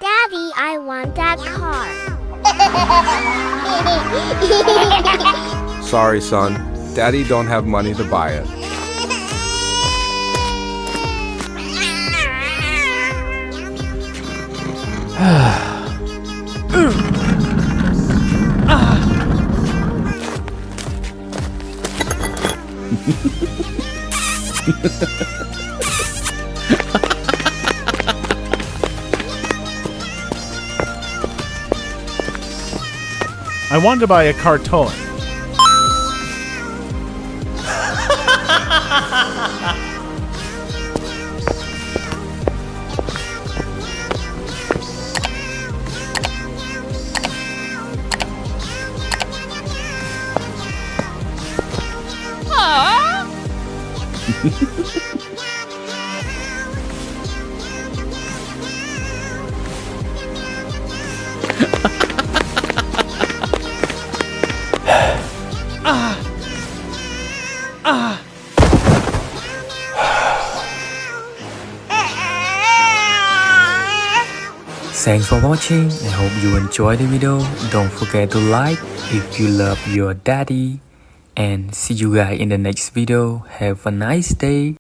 Daddy, I want that car. Sorry, son. Daddy don't have money to buy it. I wanted to buy a car toy. Thanks for watching. I hope you enjoyed the video. Don't forget to like if you love your daddy. And see you guys in the next video. Have a nice day.